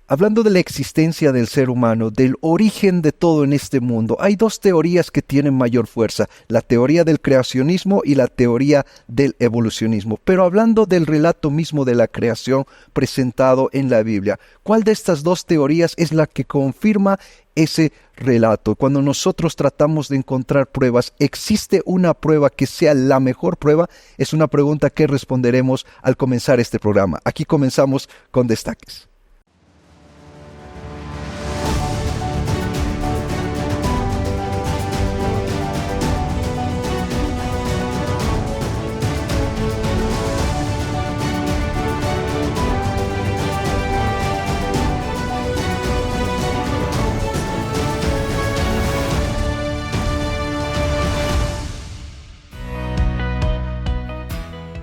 Hablando de la existencia del ser humano, del origen de todo en este mundo, hay dos teorías que tienen mayor fuerza, la teoría del creacionismo y la teoría del evolucionismo. Pero hablando del relato mismo de la creación presentado en la Biblia, ¿cuál de estas dos teorías es la que confirma ese relato? Cuando nosotros tratamos de encontrar pruebas, ¿existe una prueba que sea la mejor prueba? Es una pregunta que responderemos al comenzar este programa. Aquí comenzamos con Destaques.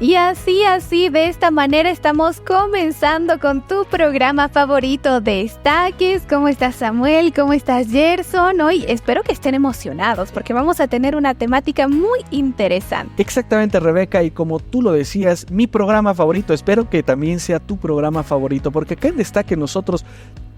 Y así, de esta manera estamos comenzando con tu programa favorito, Destaques. ¿Cómo estás, Samuel? ¿Cómo estás, Gerson? Hoy espero que estén emocionados porque vamos a tener una temática muy interesante. Exactamente, Rebeca, y como tú lo decías, mi programa favorito, espero que también sea tu programa favorito, porque acá en Destaque nosotros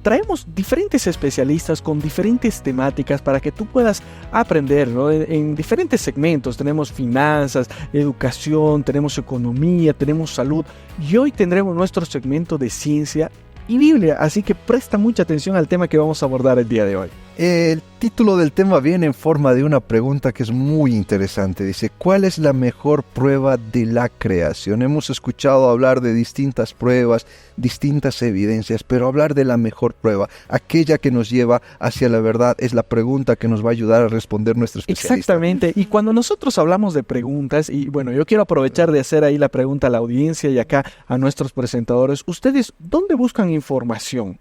traemos diferentes especialistas con diferentes temáticas para que tú puedas aprender, ¿no? En diferentes segmentos. Tenemos finanzas, educación, tenemos economía, tenemos salud. Y hoy tendremos nuestro segmento de ciencia y Biblia. Así que presta mucha atención al tema que vamos a abordar el día de hoy. El título del tema viene en forma de una pregunta que es muy interesante. Dice, ¿cuál es la mejor prueba de la creación? Hemos escuchado hablar de distintas pruebas, distintas evidencias, pero hablar de la mejor prueba, aquella que nos lleva hacia la verdad, es la pregunta que nos va a ayudar a responder nuestro especialista. Exactamente, y cuando nosotros hablamos de preguntas, y bueno, yo quiero aprovechar de hacer ahí la pregunta a la audiencia y acá a nuestros presentadores, ¿ustedes dónde buscan información?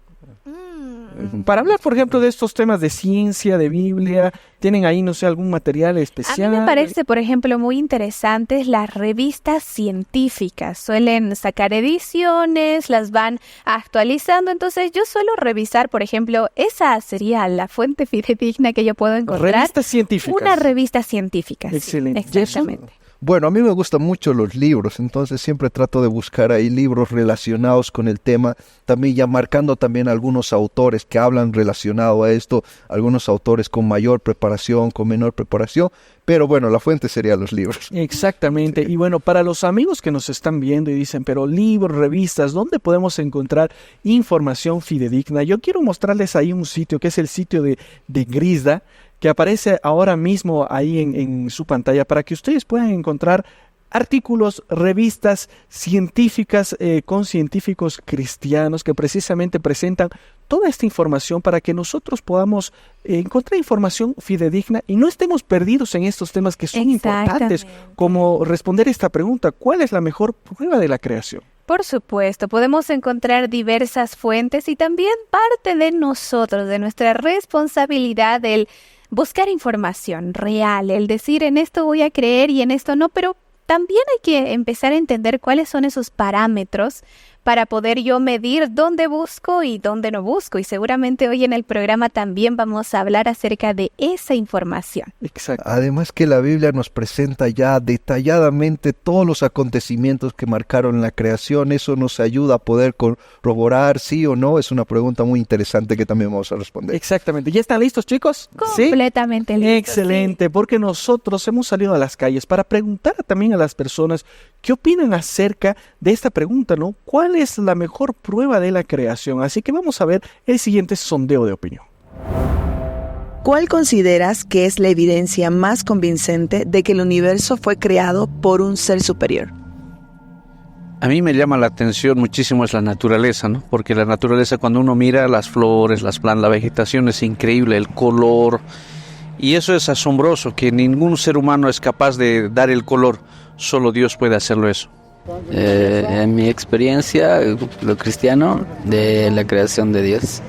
Para hablar, por ejemplo, de estos temas de ciencia, de Biblia, ¿tienen ahí, no sé, algún material especial? A mí me parece, por ejemplo, muy interesantes las revistas científicas. Suelen sacar ediciones, las van actualizando. Entonces, yo suelo revisar, por ejemplo, esa sería la fuente fidedigna que yo puedo encontrar. Revistas científicas. Una revista científica. Excelente. Sí, exactamente. Bueno, a mí me gustan mucho los libros, entonces siempre trato de buscar ahí libros relacionados con el tema, también ya marcando también algunos autores que hablan relacionado a esto, algunos autores con mayor preparación, con menor preparación, pero bueno, la fuente serían los libros. Exactamente, y bueno, para los amigos que nos están viendo y dicen, pero libros, revistas, ¿dónde podemos encontrar información fidedigna? Yo quiero mostrarles ahí un sitio que es el sitio de Grisda, que aparece ahora mismo ahí en su pantalla para que ustedes puedan encontrar artículos, revistas científicas con científicos cristianos que precisamente presentan toda esta información para que nosotros podamos encontrar información fidedigna y no estemos perdidos en estos temas que son importantes, como responder esta pregunta, ¿cuál es la mejor prueba de la creación? Por supuesto, podemos encontrar diversas fuentes y también parte de nosotros, de nuestra responsabilidad del buscar información real, el decir en esto voy a creer y en esto no, pero también hay que empezar a entender cuáles son esos parámetros para poder yo medir dónde busco y dónde no busco. Y seguramente hoy en el programa también vamos a hablar acerca de esa información. Exacto. Además que la Biblia nos presenta ya detalladamente todos los acontecimientos que marcaron la creación. Eso nos ayuda a poder corroborar sí o no. Es una pregunta muy interesante que también vamos a responder. Exactamente. ¿Ya están listos, chicos? Completamente listos. Excelente, sí. Porque nosotros hemos salido a las calles para preguntar también a las personas qué opinan acerca de esta pregunta, ¿no? ¿Cuál es la mejor prueba de la creación? Así que vamos a ver el siguiente sondeo de opinión. ¿Cuál consideras que es la evidencia más convincente de que el universo fue creado por un ser superior? A mí me llama la atención muchísimo es la naturaleza, ¿no? Porque la naturaleza, cuando uno mira las flores, las plantas, la vegetación, es increíble, el color. Y eso es asombroso, que ningún ser humano es capaz de dar el color. Solo Dios puede hacerlo eso. En mi experiencia, lo cristiano, de la creación de Dios.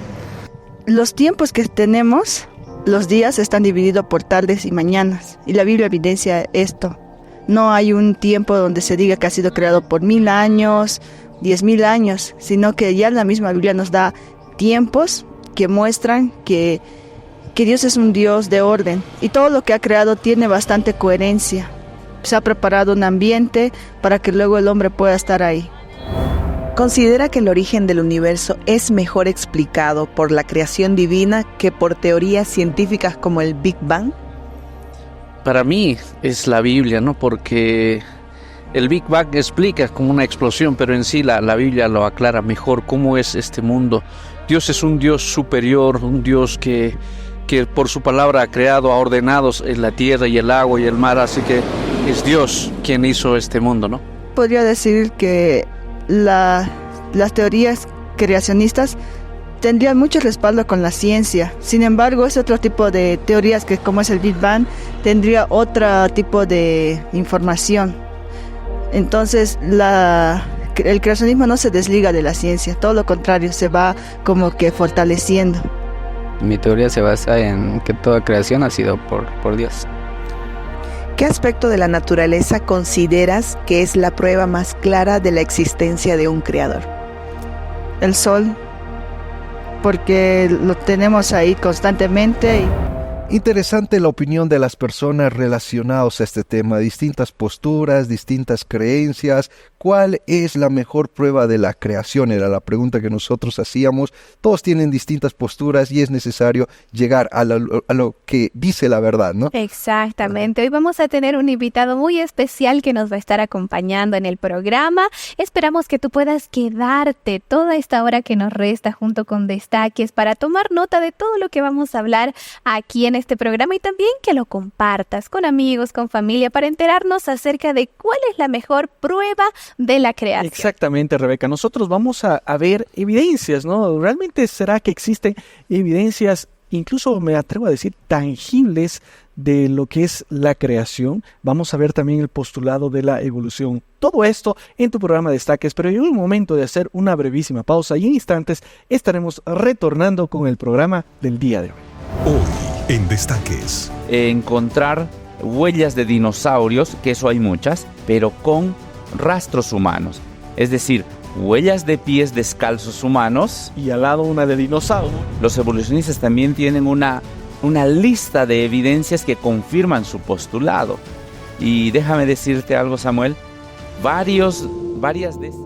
Los tiempos que tenemos, los días están divididos por tardes y mañanas. Y la Biblia evidencia esto. No hay un tiempo donde se diga que ha sido creado por 1000 años, 10,000 años, sino que ya la misma Biblia nos da tiempos que muestran que Dios es un Dios de orden. Y todo lo que ha creado tiene bastante coherencia. Se ha preparado un ambiente para que luego el hombre pueda estar ahí. ¿Considera que el origen del universo es mejor explicado por la creación divina que por teorías científicas como el Big Bang? Para mí es la Biblia, ¿no? Porque el Big Bang explica como una explosión, pero en sí la Biblia lo aclara mejor cómo es este mundo. Dios es un Dios superior, un Dios que por su palabra ha creado, ha ordenado la tierra y el agua y el mar, así que es Dios quien hizo este mundo, ¿no? Podría decir que las teorías creacionistas tendrían mucho respaldo con la ciencia. Sin embargo, es otro tipo de teorías que, como es el Big Bang, tendría otro tipo de información. Entonces, el creacionismo no se desliga de la ciencia, todo lo contrario, se va como que fortaleciendo. Mi teoría se basa en que toda creación ha sido por Dios. ¿Qué aspecto de la naturaleza consideras que es la prueba más clara de la existencia de un creador? El sol, porque lo tenemos ahí constantemente. Interesante la opinión de las personas relacionadas a este tema, distintas posturas, distintas creencias. ¿Cuál es la mejor prueba de la creación? Era la pregunta que nosotros hacíamos. Todos tienen distintas posturas y es necesario llegar a lo que dice la verdad, ¿no? Exactamente. Hoy vamos a tener un invitado muy especial que nos va a estar acompañando en el programa. Esperamos que tú puedas quedarte toda esta hora que nos resta junto con Destaques para tomar nota de todo lo que vamos a hablar aquí en este programa y también que lo compartas con amigos, con familia, para enterarnos acerca de cuál es la mejor prueba de la creación. Exactamente, Rebeca. Nosotros vamos a ver evidencias, ¿no? ¿Realmente será que existen evidencias, incluso me atrevo a decir, tangibles de lo que es la creación? Vamos a ver también el postulado de la evolución. Todo esto en tu programa Destaques, pero llegó el momento de hacer una brevísima pausa y en instantes estaremos retornando con el programa del día de hoy. Hoy en Destaques. Encontrar huellas de dinosaurios, que eso hay muchas, pero con rastros humanos. Es decir, huellas de pies descalzos humanos. Y al lado una de dinosaurio. Los evolucionistas también tienen una lista de evidencias que confirman su postulado. Y déjame decirte algo, Samuel. Varias de esas...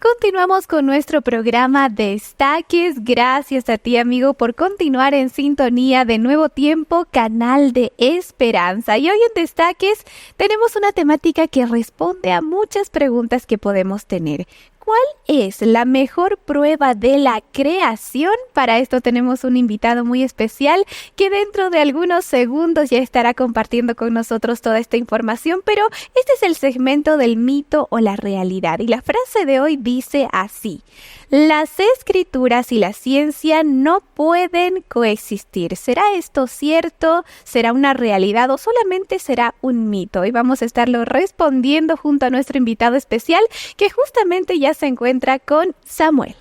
Continuamos con nuestro programa Destaques. Gracias a ti, amigo, por continuar en sintonía de Nuevo Tiempo, canal de esperanza. Y hoy en Destaques tenemos una temática que responde a muchas preguntas que podemos tener. ¿Cuál es la mejor prueba de la creación? Para esto tenemos un invitado muy especial que dentro de algunos segundos ya estará compartiendo con nosotros toda esta información, pero este es el segmento del mito o la realidad y la frase de hoy dice así: las escrituras y la ciencia no pueden coexistir. ¿Será esto cierto? ¿Será una realidad o solamente será un mito? Y vamos a estarlo respondiendo junto a nuestro invitado especial que justamente ya se encuentra con Samuel.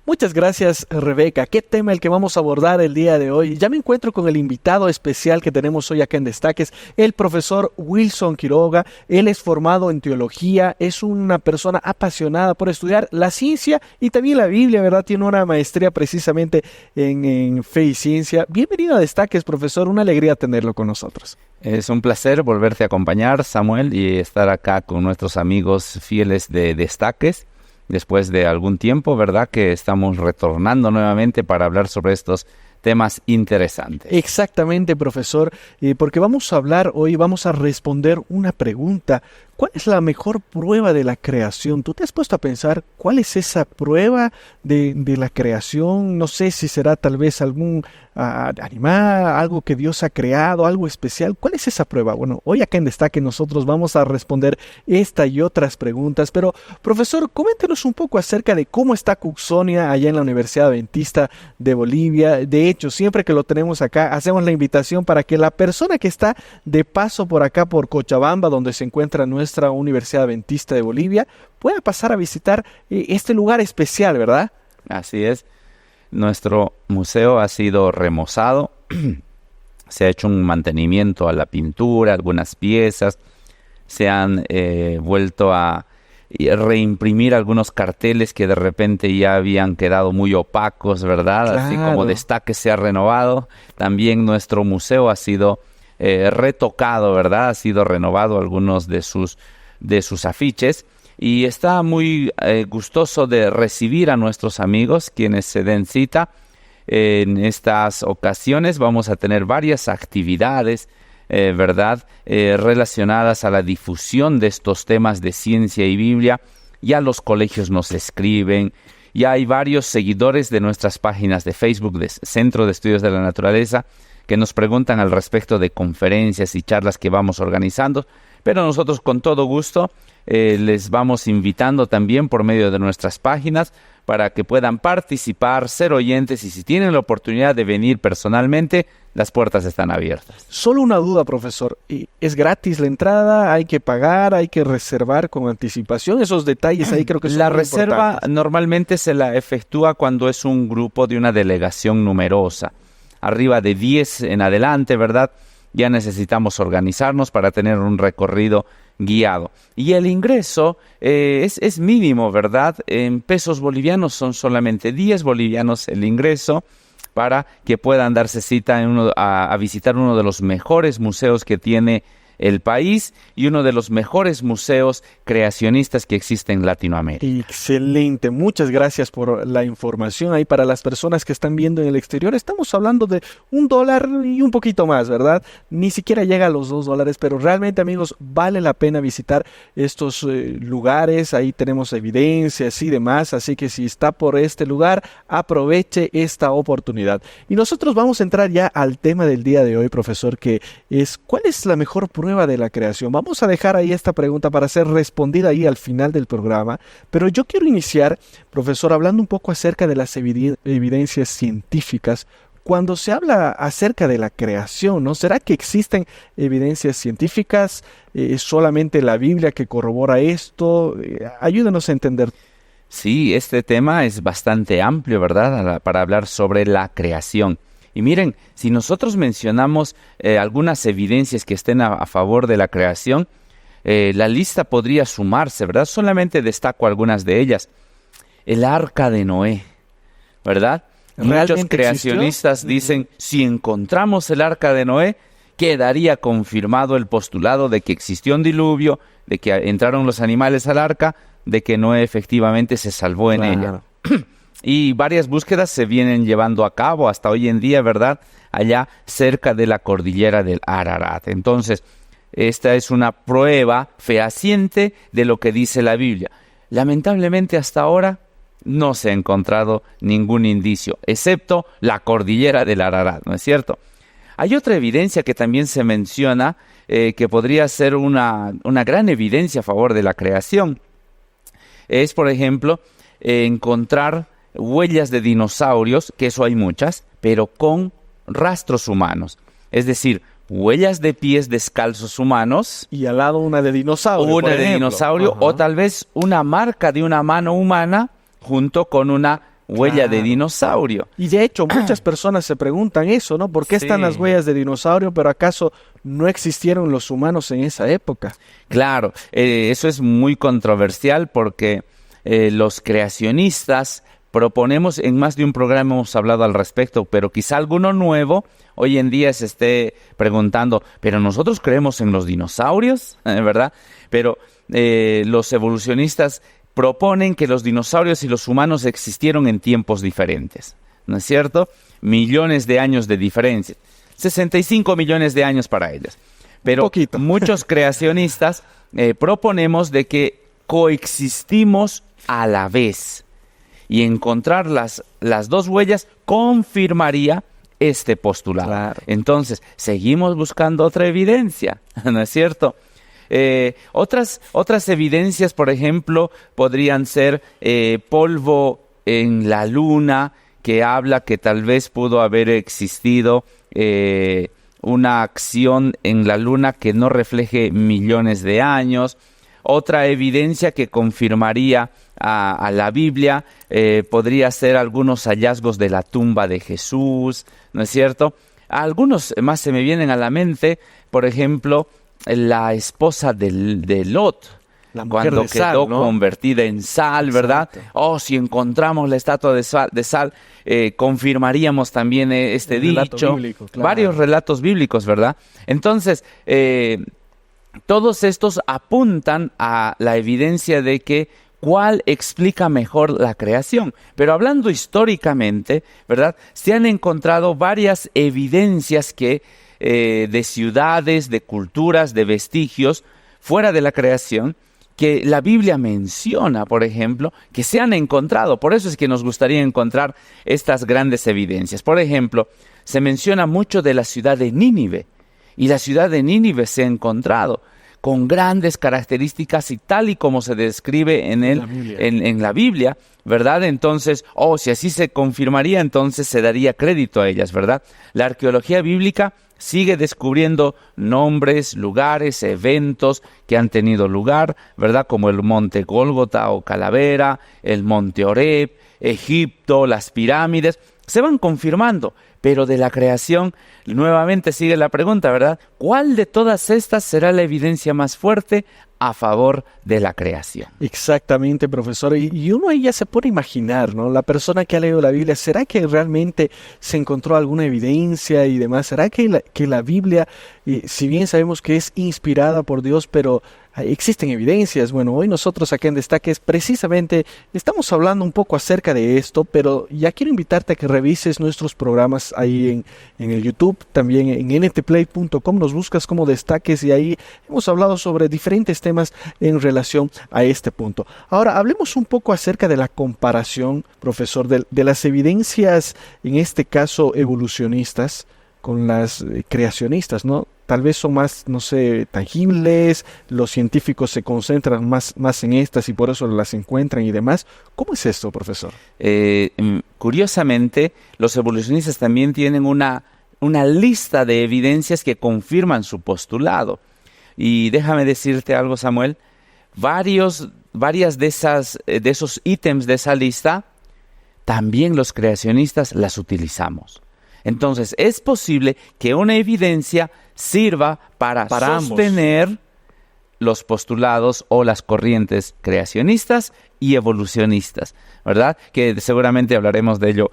Muchas gracias, Rebeca. ¿Qué tema el que vamos a abordar el día de hoy? Ya me encuentro con el invitado especial que tenemos hoy acá en Destaques, el profesor Wilson Quiroga. Él es formado en teología, es una persona apasionada por estudiar la ciencia y también la Biblia, ¿verdad? Tiene una maestría precisamente en fe y ciencia. Bienvenido a Destaques, profesor. Una alegría tenerlo con nosotros. Es un placer volverte a acompañar, Samuel, y estar acá con nuestros amigos fieles de Destaques. Después de algún tiempo, ¿verdad? Que estamos retornando nuevamente para hablar sobre estos temas interesantes. Exactamente, profesor, porque vamos a hablar hoy, vamos a responder una pregunta. ¿Cuál es la mejor prueba de la creación? ¿Tú te has puesto a pensar cuál es esa prueba de la creación? No sé si será tal vez algún animal, algo que Dios ha creado, algo especial. ¿Cuál es esa prueba? Bueno, hoy acá en Destaque nosotros vamos a responder esta y otras preguntas. Pero, profesor, coméntenos un poco acerca de cómo está Cooksonia allá en la Universidad Adventista de Bolivia. De hecho, siempre que lo tenemos acá, hacemos la invitación para que la persona que está de paso por acá, por Cochabamba, donde se encuentra nuestra Universidad Adventista de Bolivia, pueda pasar a visitar este lugar especial, ¿verdad? Así es. Nuestro museo ha sido remozado. Se ha hecho un mantenimiento a la pintura, algunas piezas. Se han vuelto a y reimprimir algunos carteles que de repente ya habían quedado muy opacos, ¿verdad? Claro. Así como Destaque se ha renovado, también nuestro museo ha sido retocado, ¿verdad? Ha sido renovado algunos de sus afiches, y está muy gustoso de recibir a nuestros amigos quienes se den cita. En estas ocasiones vamos a tener varias actividades, ¿verdad? Relacionadas a la difusión de estos temas de ciencia y Biblia. Ya los colegios nos escriben, ya hay varios seguidores de nuestras páginas de Facebook de Centro de Estudios de la Naturaleza que nos preguntan al respecto de conferencias y charlas que vamos organizando, pero nosotros con todo gusto les vamos invitando también por medio de nuestras páginas para que puedan participar, ser oyentes, y si tienen la oportunidad de venir personalmente, las puertas están abiertas. Solo una duda, profesor. ¿Es gratis la entrada? ¿Hay que pagar? ¿Hay que reservar con anticipación? Esos detalles ahí creo que son La muy reserva importantes. normalmente se la efectúa cuando es un grupo de una delegación numerosa. Arriba de 10 en adelante, ¿verdad? Ya necesitamos organizarnos para tener un recorrido guiado. Y el ingreso es mínimo, ¿verdad? En pesos bolivianos son solamente 10 bolivianos el ingreso para que puedan darse cita a visitar uno de los mejores museos que tiene el país y uno de los mejores museos creacionistas que existe en Latinoamérica. Excelente, muchas gracias por la información ahí para las personas que están viendo en el exterior. Estamos hablando de $1 y un poquito más, ¿verdad? Ni siquiera llega a los $2, pero realmente, amigos, vale la pena visitar estos lugares. Ahí tenemos evidencias y demás, así que si está por este lugar, aproveche esta oportunidad. Y nosotros vamos a entrar ya al tema del día de hoy, profesor, que es ¿cuál es la mejor prueba de la creación? Vamos a dejar ahí esta pregunta para ser respondida ahí al final del programa, pero yo quiero iniciar, profesor, hablando un poco acerca de las evidencias científicas. Cuando se habla acerca de la creación, ¿no? ¿Será que existen evidencias científicas? ¿Es solamente la Biblia que corrobora esto? Ayúdenos a entender. Sí, este tema es bastante amplio, ¿verdad? Para hablar sobre la creación. Y miren, si nosotros mencionamos algunas evidencias que estén a favor de la creación, la lista podría sumarse, ¿verdad? Solamente destaco algunas de ellas. El arca de Noé, ¿verdad? Muchos creacionistas dicen, si encontramos el arca de Noé, quedaría confirmado el postulado de que existió un diluvio, de que entraron los animales al arca, de que Noé efectivamente se salvó en ella. Y varias búsquedas se vienen llevando a cabo hasta hoy en día, ¿verdad? Allá cerca de la cordillera del Ararat. Entonces, esta es una prueba fehaciente de lo que dice la Biblia. Lamentablemente, hasta ahora no se ha encontrado ningún indicio, excepto la cordillera del Ararat, ¿no es cierto? Hay otra evidencia que también se menciona, que podría ser una gran evidencia a favor de la creación. Es, por ejemplo, encontrar huellas de dinosaurios, que eso hay muchas, pero con rastros humanos. Es decir, huellas de pies descalzos humanos. Y al lado una de dinosaurio. Una de dinosaurio, o tal vez una marca de una mano humana junto con una huella de dinosaurio. Y de hecho, muchas personas se preguntan eso, ¿no? ¿Por qué están las huellas de dinosaurio, pero acaso no existieron los humanos en esa época? Claro, eso es muy controversial porque los creacionistas proponemos, en más de un programa hemos hablado al respecto, pero quizá alguno nuevo hoy en día se esté preguntando, ¿pero nosotros creemos en los dinosaurios? ¿Verdad? Pero los evolucionistas proponen que los dinosaurios y los humanos existieron en tiempos diferentes, ¿no es cierto? Millones de años de diferencia, 65 millones de años para ellos. Pero muchos creacionistas proponemos de que coexistimos a la vez. Y encontrar las dos huellas confirmaría este postulado. Claro. Entonces, seguimos buscando otra evidencia, ¿no es cierto? Otras evidencias, por ejemplo, podrían ser polvo en la luna, que habla que tal vez pudo haber existido una acción en la luna que no refleje millones de años. Otra evidencia que confirmaría a la Biblia podría ser algunos hallazgos de la tumba de Jesús, ¿no es cierto? Algunos más se me vienen a la mente, por ejemplo, la esposa de Lot. cuando quedó sal, ¿no? convertida en sal, ¿verdad? Exacto. Si encontramos la estatua de sal, confirmaríamos también este El relato dicho. bíblico, claro. Varios relatos bíblicos, ¿verdad? Entonces, todos estos apuntan a la evidencia de que cuál explica mejor la creación. Pero hablando históricamente, ¿verdad? Se han encontrado varias evidencias que de ciudades, de culturas, de vestigios fuera de la creación, que la Biblia menciona, por ejemplo, que se han encontrado. Por eso es que nos gustaría encontrar estas grandes evidencias. Por ejemplo, se menciona mucho de la ciudad de Nínive, y la ciudad de Nínive se ha encontrado con grandes características y tal y como se describe en la Biblia, ¿verdad? Entonces, si así se confirmaría, entonces se daría crédito a ellas, ¿verdad? La arqueología bíblica sigue descubriendo nombres, lugares, eventos que han tenido lugar, ¿verdad? Como el monte Gólgota o Calavera, el monte Horeb, Egipto, las pirámides, se van confirmando. Pero de la creación, nuevamente sigue la pregunta, ¿verdad? ¿Cuál de todas estas será la evidencia más fuerte a favor de la creación? Exactamente, profesor. Y uno ahí ya se puede imaginar, ¿no? La persona que ha leído la Biblia, ¿será que realmente se encontró alguna evidencia y demás? ¿Será que la Biblia, si bien sabemos que es inspirada por Dios, pero existen evidencias? Bueno, hoy nosotros acá en Destaques precisamente estamos hablando un poco acerca de esto, pero ya quiero invitarte a que revises nuestros programas ahí en el YouTube, también en ntplay.com, nos buscas como Destaques y ahí hemos hablado sobre diferentes temas en relación a este punto. Ahora, hablemos un poco acerca de la comparación, profesor, de las evidencias, en este caso evolucionistas, con las creacionistas, ¿no? Tal vez son más, no sé, tangibles, los científicos se concentran más en estas y por eso las encuentran y demás. ¿Cómo es esto, profesor? Curiosamente, los evolucionistas también tienen una lista de evidencias que confirman su postulado. Y déjame decirte algo, Samuel, varias de esos ítems de esa lista, también los creacionistas las utilizamos. Entonces, es posible que una evidencia sirva para sostener ambos los postulados o las corrientes creacionistas y evolucionistas, ¿verdad? Que seguramente hablaremos de ello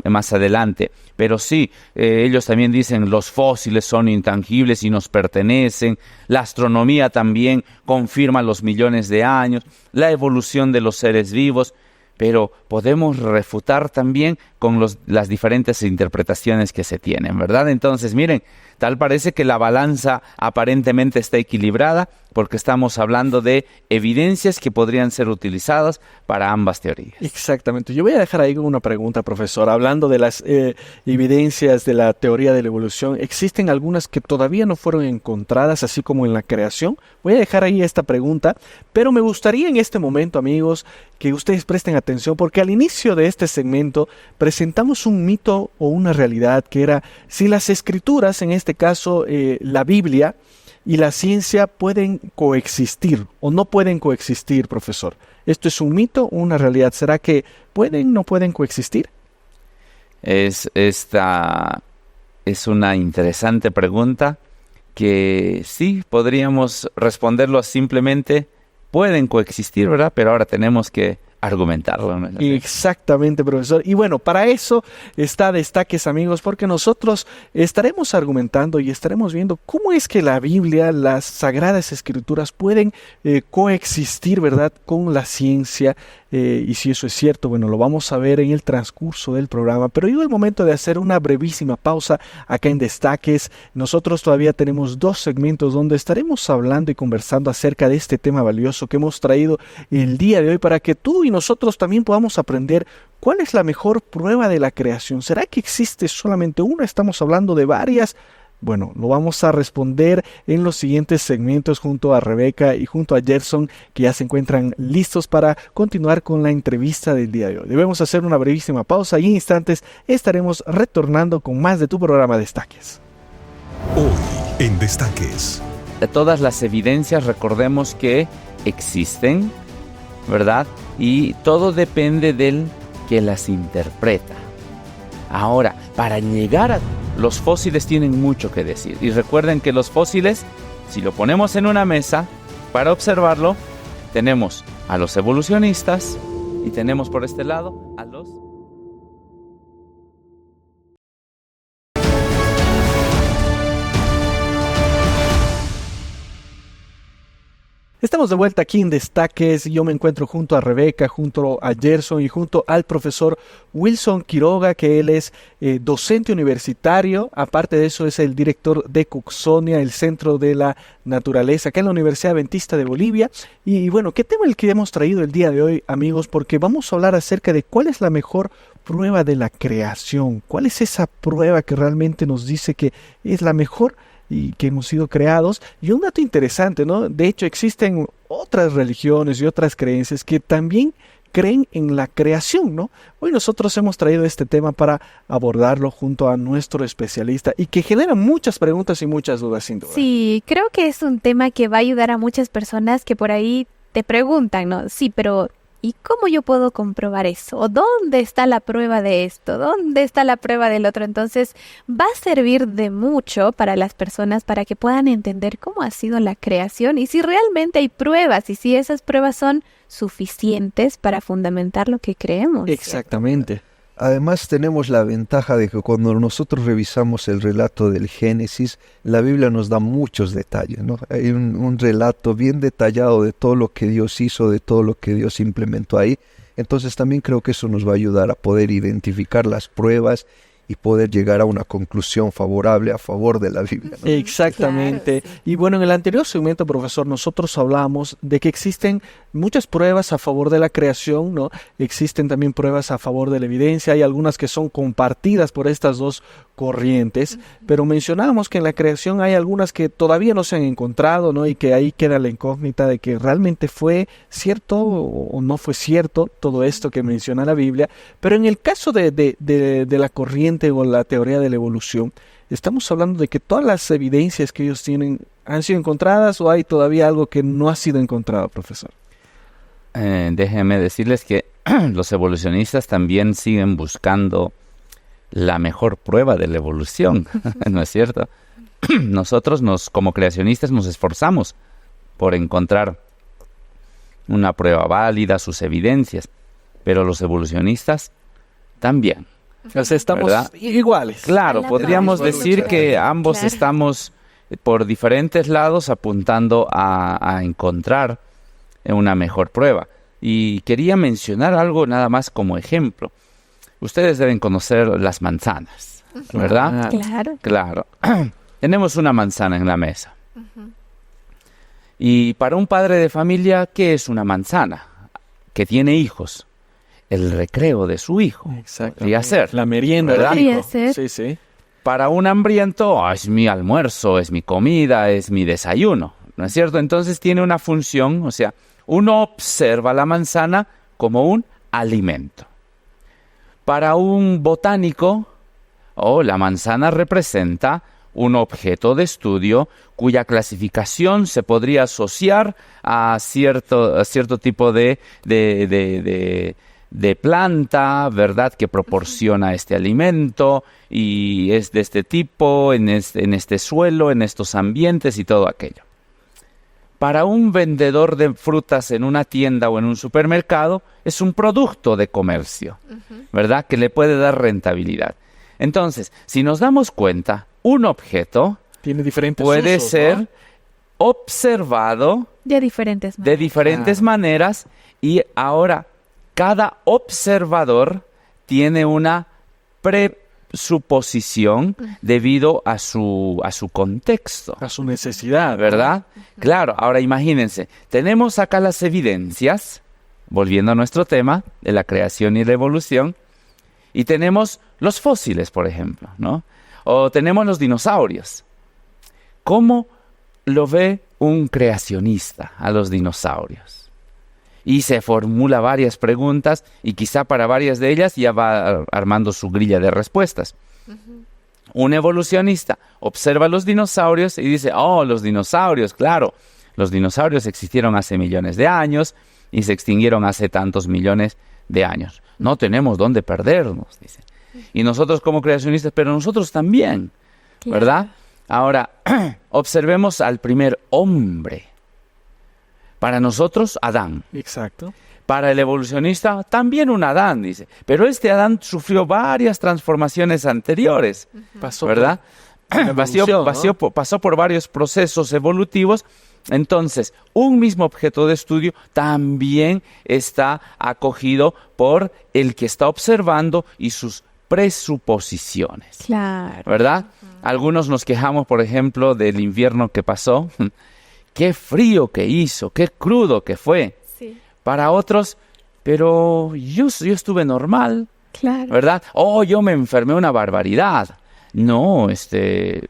más adelante. Pero sí, ellos también dicen los fósiles son intangibles y nos pertenecen. La astronomía también confirma los millones de años, la evolución de los seres vivos. Pero podemos refutar también con las diferentes interpretaciones que se tienen, ¿verdad? Entonces, miren, tal parece que la balanza aparentemente está equilibrada porque estamos hablando de evidencias que podrían ser utilizadas para ambas teorías. Exactamente. Yo voy a dejar ahí una pregunta, profesor. Hablando de las evidencias de la teoría de la evolución, ¿existen algunas que todavía no fueron encontradas, así como en la creación? Voy a dejar ahí esta pregunta, pero me gustaría en este momento, amigos, que ustedes presten atención, porque al inicio de este segmento presentamos un mito o una realidad que era si las escrituras, en este caso la Biblia y la ciencia pueden coexistir o no pueden coexistir, profesor. ¿Esto es un mito o una realidad? ¿Será que no pueden coexistir? Esta es una interesante pregunta que sí podríamos responderlo simplemente. Pueden coexistir, ¿verdad? Pero ahora tenemos que argumentarlo, ¿no? Exactamente, profesor. Y bueno, para eso está Destaques, amigos, porque nosotros estaremos argumentando y estaremos viendo cómo es que la Biblia, las Sagradas Escrituras pueden coexistir, ¿verdad?, con la ciencia. Y si eso es cierto, bueno, lo vamos a ver en el transcurso del programa. Pero llegó el momento de hacer una brevísima pausa acá en Destaques. Nosotros todavía tenemos 2 segmentos donde estaremos hablando y conversando acerca de este tema valioso que hemos traído el día de hoy para que tú y nosotros también podamos aprender cuál es la mejor prueba de la creación. ¿Será que existe solamente una? ¿Estamos hablando de varias? Bueno, lo vamos a responder en los siguientes segmentos junto a Rebeca y junto a Gerson, que ya se encuentran listos para continuar con la entrevista del día de hoy. Debemos hacer una brevísima pausa y en instantes estaremos retornando con más de tu programa Destaques. Hoy en Destaques. De todas las evidencias, recordemos que existen, ¿verdad? Y todo depende del que las interpreta. Ahora, para llegar a los fósiles tienen mucho que decir. Y recuerden que los fósiles, si lo ponemos en una mesa para observarlo, tenemos a los evolucionistas y tenemos por este lado a los... Estamos de vuelta aquí en Destaques. Yo me encuentro junto a Rebeca, junto a Gerson y junto al profesor Wilson Quiroga, que él es docente universitario. Aparte de eso, es el director de Cooksonia, el Centro de la Naturaleza, acá en la Universidad Adventista de Bolivia. Y bueno, ¿qué tema el que hemos traído el día de hoy, amigos? Porque vamos a hablar acerca de cuál es la mejor prueba de la creación. ¿Cuál es esa prueba que realmente nos dice que es la mejor y que hemos sido creados? Y un dato interesante, ¿no? De hecho, existen otras religiones y otras creencias que también creen en la creación, ¿no? Hoy nosotros hemos traído este tema para abordarlo junto a nuestro especialista y que genera muchas preguntas y muchas dudas, sin duda. Sí, creo que es un tema que va a ayudar a muchas personas que por ahí te preguntan, ¿no? Sí, pero ¿y cómo yo puedo comprobar eso? ¿O dónde está la prueba de esto? ¿Dónde está la prueba del otro? Entonces, va a servir de mucho para las personas para que puedan entender cómo ha sido la creación y si realmente hay pruebas y si esas pruebas son suficientes para fundamentar lo que creemos. Exactamente. Además tenemos la ventaja de que cuando nosotros revisamos el relato del Génesis, la Biblia nos da muchos detalles, ¿no? Hay un relato bien detallado de todo lo que Dios hizo, de todo lo que Dios implementó ahí. Entonces también creo que eso nos va a ayudar a poder identificar las pruebas y poder llegar a una conclusión favorable a favor de la Biblia, ¿no? Exactamente. Claro, sí. Y bueno, en el anterior segmento, profesor, nosotros hablamos de que existen muchas pruebas a favor de la creación, ¿no? Existen también pruebas a favor de la evidencia. Hay algunas que son compartidas por estas dos corrientes, pero mencionábamos que en la creación hay algunas que todavía no se han encontrado, ¿no? Y que ahí queda la incógnita de que realmente fue cierto o no fue cierto todo esto que menciona la Biblia. Pero en el caso de la corriente o la teoría de la evolución, estamos hablando de que todas las evidencias que ellos tienen han sido encontradas, o hay todavía algo que no ha sido encontrado, profesor. Déjenme decirles que los evolucionistas también siguen buscando la mejor prueba de la evolución, ¿no es cierto? Nosotros como creacionistas nos esforzamos por encontrar una prueba válida, sus evidencias, pero los evolucionistas también. O sea, estamos, ¿verdad?, iguales. Claro, podríamos decir que ambos estamos por diferentes lados apuntando a encontrar una mejor prueba. Y quería mencionar algo nada más como ejemplo. Ustedes deben conocer las manzanas, ¿verdad? Claro. Tenemos una manzana en la mesa. Y para un padre de familia, ¿qué es una manzana? Que tiene hijos. El recreo de su hijo. Podría ser. La merienda, ¿verdad? Podría ser. Sí, sí. Para un hambriento, es mi almuerzo, es mi comida, es mi desayuno, ¿no es cierto? Entonces tiene una función, o sea, uno observa la manzana como un alimento. Para un botánico, la manzana representa un objeto de estudio cuya clasificación se podría asociar a cierto tipo de planta, ¿verdad?, que proporciona este alimento y es de este tipo, en este suelo, en estos ambientes y todo aquello. Para un vendedor de frutas en una tienda o en un supermercado, es un producto de comercio, ¿verdad?, que le puede dar rentabilidad. Entonces, si nos damos cuenta, un objeto tiene diferentes puede usos, ser, ¿no?, observado de diferentes maneras, y ahora cada observador tiene una presuposición debido a su contexto. A su necesidad, ¿verdad? Claro, ahora imagínense, tenemos acá las evidencias, volviendo a nuestro tema de la creación y la evolución, y tenemos los fósiles, por ejemplo, ¿no? O tenemos los dinosaurios. ¿Cómo lo ve un creacionista a los dinosaurios? Y se formula varias preguntas y quizá para varias de ellas ya va armando su grilla de respuestas. Un evolucionista observa los dinosaurios y dice, los dinosaurios, claro, los dinosaurios existieron hace millones de años y se extinguieron hace tantos millones de años. No tenemos dónde perdernos, dice. Y nosotros como creacionistas, pero nosotros también, ¿verdad? Ahora, observemos al primer hombre. Para nosotros, Adán. Exacto. Para el evolucionista, también un Adán, dice. Pero este Adán sufrió varias transformaciones anteriores, Pasó ¿verdad? evolución, Pasó por varios procesos evolutivos. Entonces, un mismo objeto de estudio también está acogido por el que está observando y sus presuposiciones. Claro. ¿Verdad? Algunos nos quejamos, por ejemplo, del invierno que pasó. Qué frío que hizo, qué crudo que fue. Sí. Para otros, pero yo estuve normal, Claro. ¿verdad? Yo me enfermé una barbaridad. No,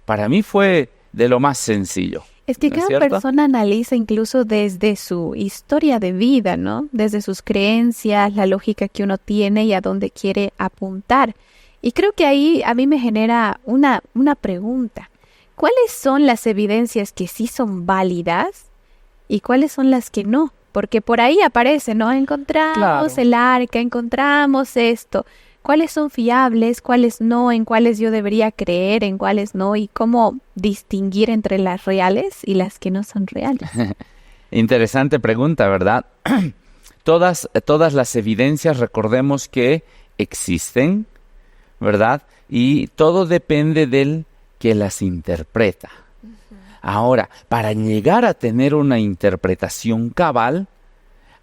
para mí fue de lo más sencillo. Es que ¿No es cada cierto? persona analiza incluso desde su historia de vida, ¿no? Desde sus creencias, la lógica que uno tiene y a dónde quiere apuntar. Y creo que ahí a mí me genera una pregunta. ¿Cuáles son las evidencias que sí son válidas y cuáles son las que no? Porque por ahí aparece, ¿no? Encontramos el arca, encontramos esto. ¿Cuáles son fiables? ¿Cuáles no? ¿En cuáles yo debería creer? ¿En cuáles no? ¿Y cómo distinguir entre las reales y las que no son reales? Interesante pregunta, ¿verdad? Todas las evidencias, recordemos que existen, ¿verdad? Y todo depende del que las interpreta. Ahora, para llegar a tener una interpretación cabal,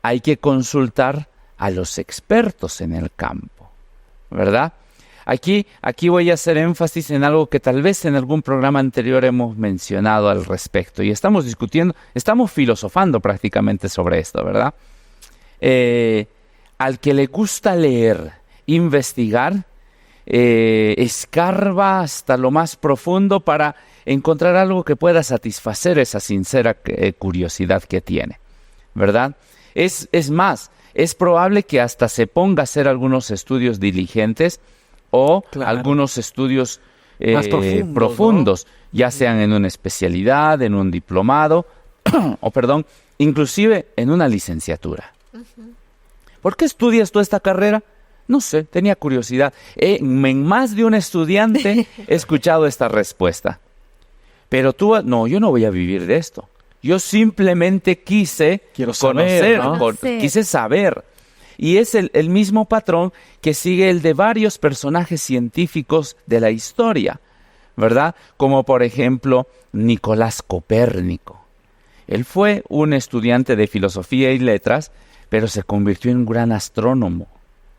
hay que consultar a los expertos en el campo, ¿verdad? Aquí voy a hacer énfasis en algo que tal vez en algún programa anterior hemos mencionado al respecto y estamos discutiendo, estamos filosofando prácticamente sobre esto, ¿verdad? Al que le gusta leer, investigar, escarba hasta lo más profundo para encontrar algo que pueda satisfacer esa sincera curiosidad que tiene, ¿verdad? Es más, es probable que hasta se ponga a hacer algunos estudios diligentes o algunos estudios más profundos, ¿no? Ya sean en una especialidad, en un diplomado, inclusive en una licenciatura. ¿Por qué estudias tú esta carrera? No sé, tenía curiosidad. En más de un estudiante he escuchado esta respuesta. Pero no, yo no voy a vivir de esto. Yo simplemente quise conocer, ¿no? Quise saber. Y es el mismo patrón que sigue el de varios personajes científicos de la historia, ¿verdad? Como por ejemplo Nicolás Copérnico. Él fue un estudiante de filosofía y letras, pero se convirtió en un gran astrónomo.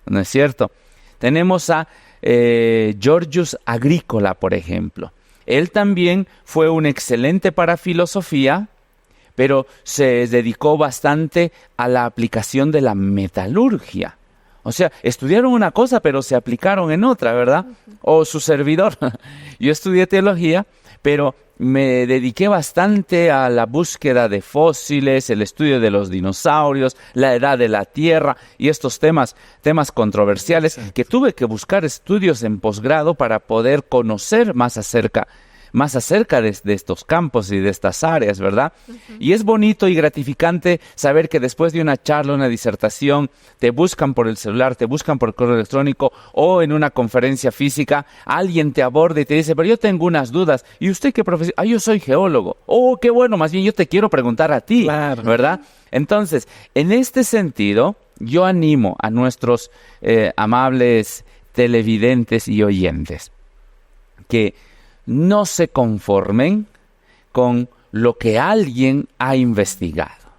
¿No es cierto? Tenemos a Georgius Agrícola, por ejemplo. Él también fue un excelente para filosofía, pero se dedicó bastante a la aplicación de la metalurgia. O sea, estudiaron una cosa, pero se aplicaron en otra, ¿verdad? O su servidor. Yo estudié teología, pero me dediqué bastante a la búsqueda de fósiles, el estudio de los dinosaurios, la edad de la Tierra y estos temas controversiales que tuve que buscar estudios en posgrado para poder conocer más acerca de estos campos y de estas áreas, ¿verdad? Y es bonito y gratificante saber que después de una charla, una disertación, te buscan por el celular, te buscan por correo electrónico o en una conferencia física, alguien te aborda y te dice, pero yo tengo unas dudas. ¿Y usted qué profesión? Yo soy geólogo. Qué bueno, más bien yo te quiero preguntar a ti, ¿verdad? Entonces, en este sentido, yo animo a nuestros amables televidentes y oyentes que no se conformen con lo que alguien ha investigado,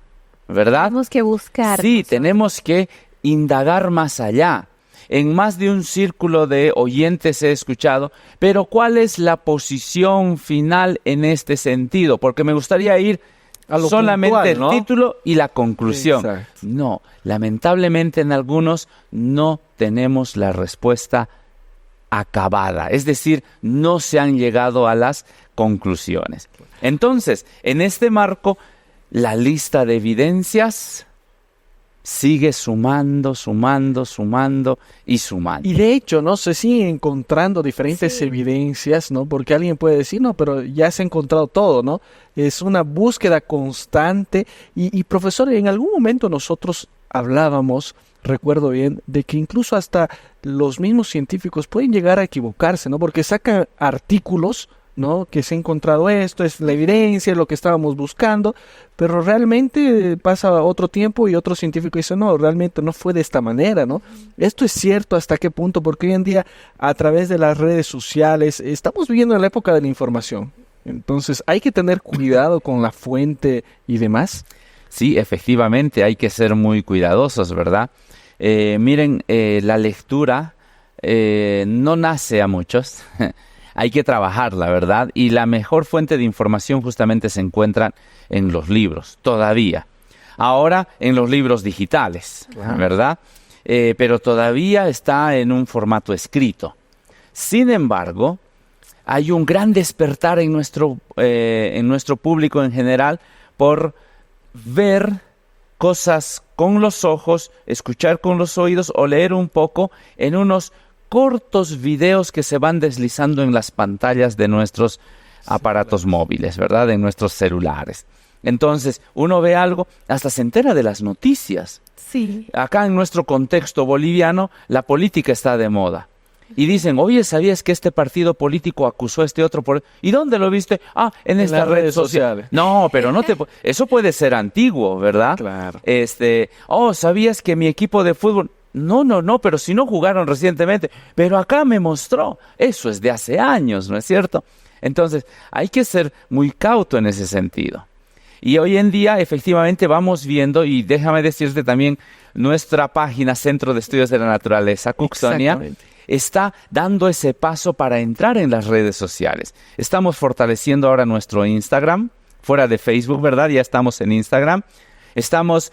¿verdad? Tenemos que buscar. Sí, tenemos que indagar más allá. En más de un círculo de oyentes he escuchado, pero ¿cuál es la posición final en este sentido? Porque me gustaría ir a lo solamente puntual, ¿no? El título y la conclusión. Exacto. No, lamentablemente en algunos no tenemos la respuesta acabada, es decir, no se han llegado a las conclusiones. Entonces, en este marco, la lista de evidencias sigue sumando y sumando. Y de hecho, ¿no? Se siguen encontrando diferentes evidencias, ¿no? Porque alguien puede decir, no, pero ya se ha encontrado todo, ¿no? Es una búsqueda constante. Y profesor, en algún momento nosotros hablábamos, recuerdo bien, de que incluso hasta los mismos científicos pueden llegar a equivocarse, ¿no? Porque sacan artículos ¿no? Que se ha encontrado esto, es la evidencia, lo que estábamos buscando, pero realmente pasa otro tiempo y otro científico dice, no, realmente no fue de esta manera, ¿no? Esto es cierto, ¿hasta qué punto? Porque hoy en día, a través de las redes sociales, estamos viviendo en la época de la información. Entonces, hay que tener cuidado con la fuente y demás. Sí, efectivamente, hay que ser muy cuidadosos, ¿verdad? Miren, la lectura no nace a muchos. Hay que trabajarla, ¿verdad? Y la mejor fuente de información justamente se encuentra en los libros, todavía. Ahora en los libros digitales, ¿verdad? Pero todavía está en un formato escrito. Sin embargo, hay un gran despertar en nuestro público en general por ver cosas con los ojos, escuchar con los oídos o leer un poco en unos cortos videos que se van deslizando en las pantallas de nuestros aparatos móviles, ¿verdad? De nuestros celulares. Entonces, uno ve algo, hasta se entera de las noticias. Sí. Acá en nuestro contexto boliviano, la política está de moda. Y dicen, oye, ¿sabías que este partido político acusó a este otro? ¿Y dónde lo viste? En esta red social. No, pero eso puede ser antiguo, ¿verdad? Claro. ¿Sabías que mi equipo de fútbol... No, pero si no jugaron recientemente, pero acá me mostró, eso es de hace años, ¿no es cierto? Entonces, hay que ser muy cauto en ese sentido. Y hoy en día, efectivamente, vamos viendo, y déjame decirte también, nuestra página Centro de Estudios de la Naturaleza, Cooksonia, está dando ese paso para entrar en las redes sociales. Estamos fortaleciendo ahora nuestro Instagram, fuera de Facebook, ¿verdad? Ya estamos en Instagram. Estamos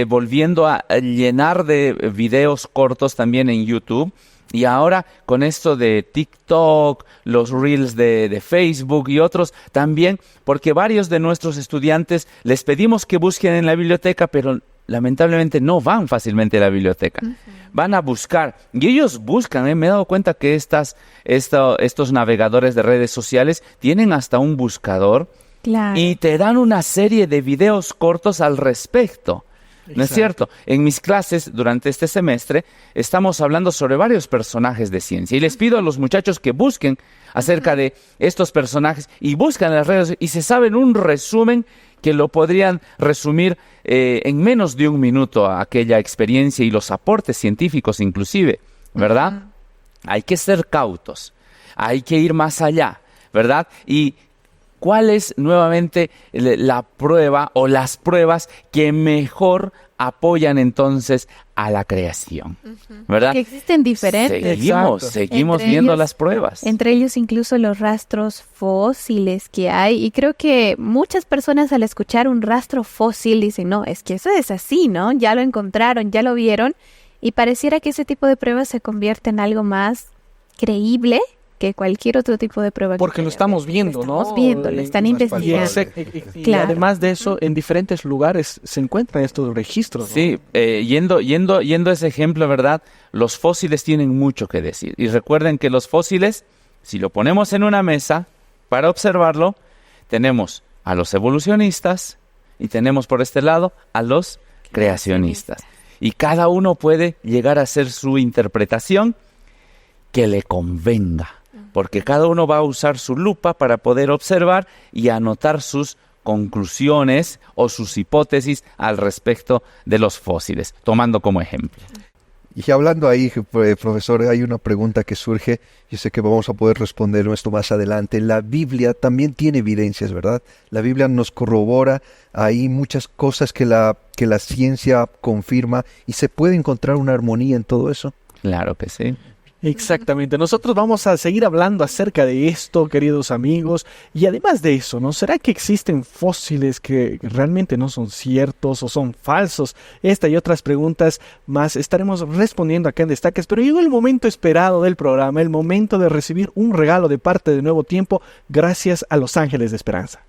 volviendo a llenar de videos cortos también en YouTube. Y ahora con esto de TikTok, los Reels de Facebook y otros también, porque varios de nuestros estudiantes les pedimos que busquen en la biblioteca, pero lamentablemente no van fácilmente a la biblioteca. Van a buscar. Y ellos buscan. Me he dado cuenta que estos navegadores de redes sociales tienen hasta un buscador. Claro. Y te dan una serie de videos cortos al respecto. ¿No es cierto? En mis clases durante este semestre estamos hablando sobre varios personajes de ciencia y les pido a los muchachos que busquen acerca de estos personajes y buscan en las redes y se saben un resumen que lo podrían resumir en menos de un minuto a aquella experiencia y los aportes científicos inclusive, ¿verdad? Hay que ser cautos, hay que ir más allá, ¿verdad? Y ¿cuál es nuevamente la prueba o las pruebas que mejor apoyan entonces a la creación? ¿Verdad? Que existen diferentes. Seguimos viendo las pruebas. Entre ellos incluso los rastros fósiles que hay. Y creo que muchas personas al escuchar un rastro fósil dicen, no, es que eso es así, ¿no? Ya lo encontraron, ya lo vieron. Y pareciera que ese tipo de pruebas se convierte en algo más creíble que cualquier otro tipo de prueba. Porque lo estamos viendo, ¿no? Estamos viendo, lo están investigando. Y además de eso, en diferentes lugares se encuentran estos registros, ¿no? Sí, yendo a ese ejemplo, ¿verdad? Los fósiles tienen mucho que decir. Y recuerden que los fósiles, si lo ponemos en una mesa para observarlo, tenemos a los evolucionistas y tenemos por este lado a los creacionistas. Y cada uno puede llegar a hacer su interpretación que le convenga. Porque cada uno va a usar su lupa para poder observar y anotar sus conclusiones o sus hipótesis al respecto de los fósiles, tomando como ejemplo. Y hablando ahí, profesor, hay una pregunta que surge, yo sé que vamos a poder responder esto más adelante. La Biblia también tiene evidencias, ¿verdad? La Biblia nos corrobora, hay muchas cosas que la ciencia confirma y se puede encontrar una armonía en todo eso. Claro que sí. Exactamente. Nosotros vamos a seguir hablando acerca de esto, queridos amigos. Y además de eso, ¿no? ¿Será que existen fósiles que realmente no son ciertos o son falsos? Esta y otras preguntas más estaremos respondiendo acá en Destaques. Pero llegó el momento esperado del programa, el momento de recibir un regalo de parte de Nuevo Tiempo gracias a Los Ángeles de Esperanza.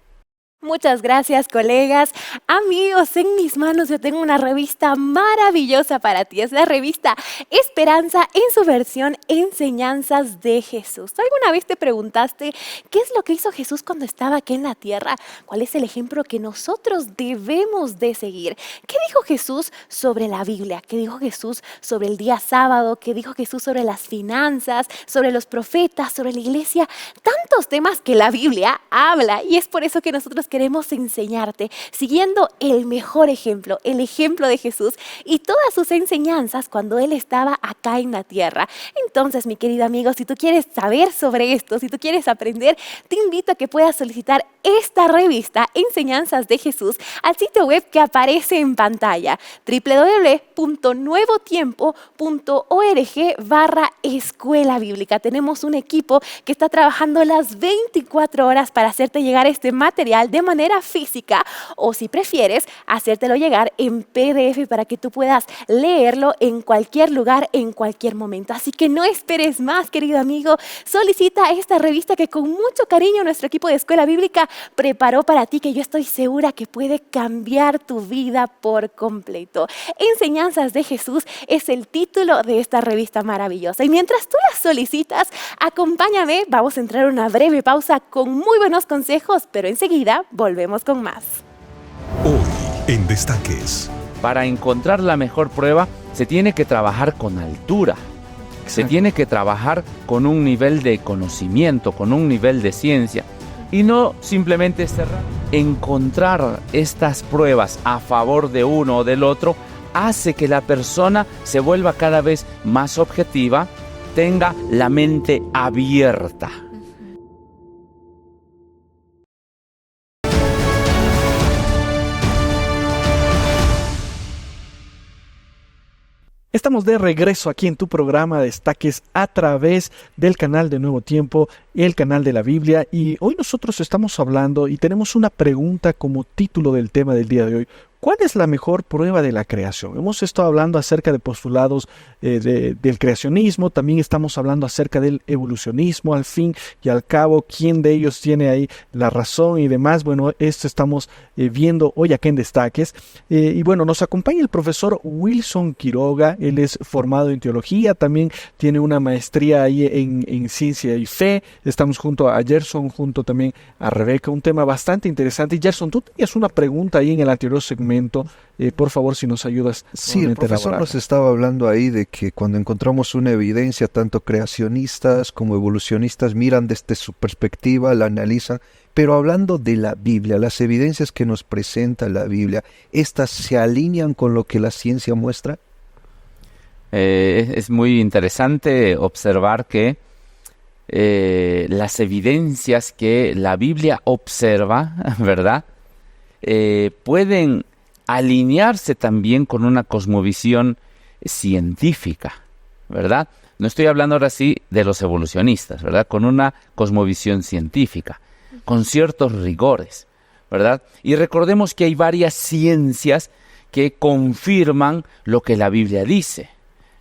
Muchas gracias, colegas. Amigos, en mis manos yo tengo una revista maravillosa para ti. Es la revista Esperanza en su versión Enseñanzas de Jesús. ¿Alguna vez te preguntaste qué es lo que hizo Jesús cuando estaba aquí en la tierra? ¿Cuál es el ejemplo que nosotros debemos de seguir? ¿Qué dijo Jesús sobre la Biblia? ¿Qué dijo Jesús sobre el día sábado? ¿Qué dijo Jesús sobre las finanzas? ¿Sobre los profetas? ¿Sobre la iglesia? Tantos temas que la Biblia habla, y es por eso que nosotros queremos enseñarte, siguiendo el mejor ejemplo, el ejemplo de Jesús y todas sus enseñanzas cuando Él estaba acá en la tierra. Entonces, mi querido amigo, si tú quieres saber sobre esto, si tú quieres aprender, te invito a que puedas solicitar esta revista, Enseñanzas de Jesús, al sitio web que aparece en pantalla, www.nuevotiempo.org/escuela bíblica. Tenemos un equipo que está trabajando las 24 horas para hacerte llegar este material de manera física, o si prefieres, hacértelo llegar en PDF para que tú puedas leerlo en cualquier lugar, en cualquier momento. Así que no esperes más, querido amigo. Solicita esta revista que con mucho cariño nuestro equipo de Escuela Bíblica preparó para ti, que yo estoy segura que puede cambiar tu vida por completo. Enseñanzas de Jesús es el título de esta revista maravillosa. Y mientras tú la solicitas, acompáñame, vamos a entrar a una breve pausa con muy buenos consejos, pero enseguida volvemos con más. Hoy en Destaques. Para encontrar la mejor prueba se tiene que trabajar con altura. Se tiene que trabajar con un nivel de conocimiento, con un nivel de ciencia. Y no simplemente cerrar. Encontrar estas pruebas a favor de uno o del otro hace que la persona se vuelva cada vez más objetiva, tenga la mente abierta. Estamos de regreso aquí en tu programa Destaques a través del canal de Nuevo Tiempo, el canal de la Biblia, y hoy nosotros estamos hablando y tenemos una pregunta como título del tema del día de hoy. ¿Cuál es la mejor prueba de la creación? Hemos estado hablando acerca de postulados del creacionismo, también estamos hablando acerca del evolucionismo, al fin y al cabo, quién de ellos tiene ahí la razón y demás. Bueno, esto estamos viendo hoy acá en Destaques. Y bueno, nos acompaña el profesor Wilson Quiroga, él es formado en teología, también tiene una maestría ahí en ciencia y fe. Estamos junto a Gerson, junto también a Rebeca, un tema bastante interesante. Y Gerson, tú tenías una pregunta ahí en el anterior segmento. Por favor, si nos ayudas. Sí, el profesor nos estaba hablando ahí de que cuando encontramos una evidencia, tanto creacionistas como evolucionistas miran desde su perspectiva, la analizan, pero hablando de la Biblia, las evidencias que nos presenta la Biblia, ¿estas se alinean con lo que la ciencia muestra? Es muy interesante observar que las evidencias que la Biblia observa, ¿verdad? Pueden alinearse también con una cosmovisión científica, ¿verdad? No estoy hablando ahora sí de los evolucionistas, ¿verdad? Con una cosmovisión científica, con ciertos rigores, ¿verdad? Y recordemos que hay varias ciencias que confirman lo que la Biblia dice.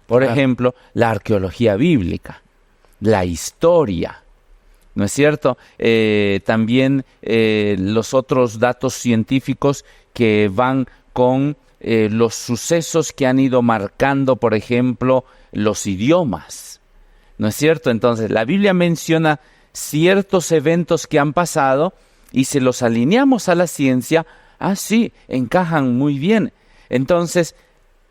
Por ejemplo, la arqueología bíblica, la historia, ¿no es cierto? También los otros datos científicos que van con los sucesos que han ido marcando, por ejemplo, los idiomas, ¿no es cierto? Entonces, la Biblia menciona ciertos eventos que han pasado y si los alineamos a la ciencia, sí, encajan muy bien. Entonces,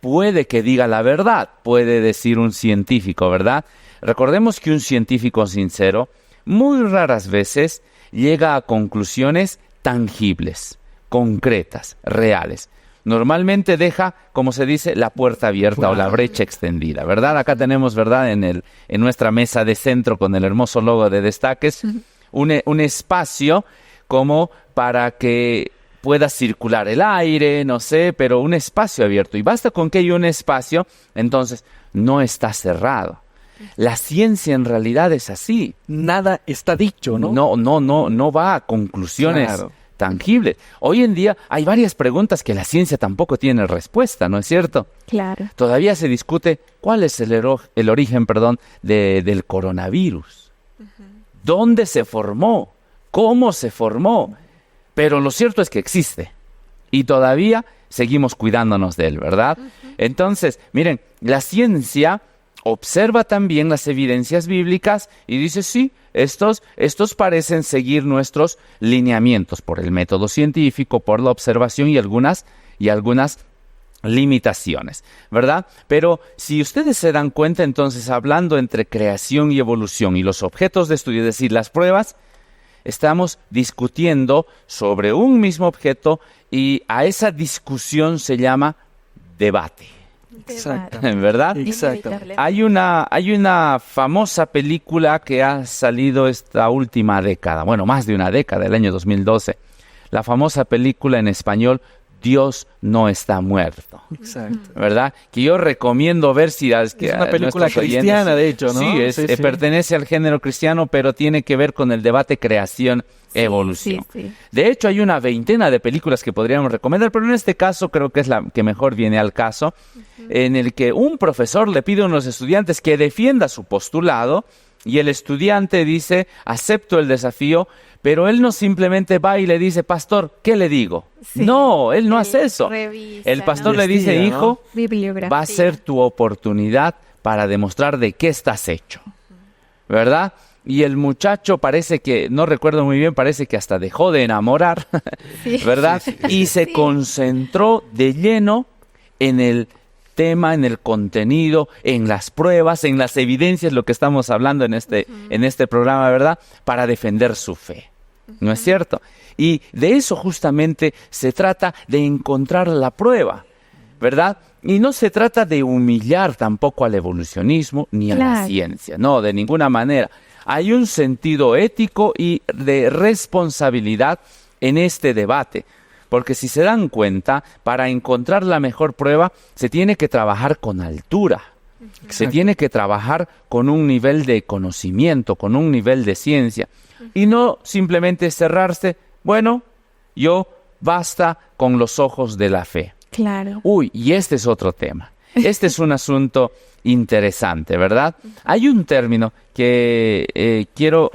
puede que diga la verdad, puede decir un científico, ¿verdad? Recordemos que un científico sincero muy raras veces llega a conclusiones tangibles, concretas, reales. Normalmente deja, como se dice, la puerta abierta o la brecha extendida, ¿verdad? Acá tenemos, ¿verdad? En nuestra mesa de centro con el hermoso logo de Destaques, un espacio como para que pueda circular el aire, no sé, pero un espacio abierto. Y basta con que haya un espacio, entonces no está cerrado. La ciencia en realidad es así. Nada está dicho, ¿no? No va a conclusiones tangibles. Hoy en día hay varias preguntas que la ciencia tampoco tiene respuesta, ¿no es cierto? Claro. Todavía se discute cuál es el origen, del coronavirus. ¿Dónde se formó? ¿Cómo se formó? pero lo cierto es que existe y todavía seguimos cuidándonos de él, ¿verdad? Entonces, miren, la ciencia observa también las evidencias bíblicas y dice, sí, estos parecen seguir nuestros lineamientos por el método científico, por la observación y algunas limitaciones, ¿verdad? Pero si ustedes se dan cuenta, entonces, hablando entre creación y evolución y los objetos de estudio, es decir, las pruebas, estamos discutiendo sobre un mismo objeto y a esa discusión se llama debate. Exacto. ¿Verdad? Exacto. Hay una famosa película que ha salido esta última década, bueno, más de una década, el año 2012. La famosa película en español, Dios no está muerto. Exacto. ¿Verdad? Que yo recomiendo ver si... Es una película cristiana, de hecho, ¿no? Sí, pertenece al género cristiano, pero tiene que ver con el debate creación-evolución. Sí. De hecho, hay una veintena de películas que podríamos recomendar, pero en este caso creo que es la que mejor viene al caso, en el que un profesor le pide a unos estudiantes que defienda su postulado, y el estudiante dice, acepto el desafío, pero él no simplemente va y le dice, pastor, ¿qué le digo? Sí. No, él no hace eso. Revisa, El pastor ¿no? le dice, Investiga, hijo, Bibliografía. va a ser tu oportunidad para demostrar de qué estás hecho, ¿verdad? Y el muchacho parece que, no recuerdo muy bien, parece que hasta dejó de enamorar, Sí. ¿verdad? Y se concentró de lleno en el tema, en el contenido, en las pruebas, en las evidencias, lo que estamos hablando en este programa, ¿verdad? Para defender su fe. ¿No es cierto? Y de eso justamente se trata, de encontrar la prueba, ¿verdad? Y no se trata de humillar tampoco al evolucionismo ni a la ciencia, no, de ninguna manera. Hay un sentido ético y de responsabilidad en este debate, porque si se dan cuenta, para encontrar la mejor prueba se tiene que trabajar con altura. Exacto. Se tiene que trabajar con un nivel de conocimiento, con un nivel de ciencia. Y no simplemente cerrarse, bueno, yo basta con los ojos de la fe. Claro. Uy, y este es otro tema. Este es un asunto interesante, ¿verdad? Hay un término que quiero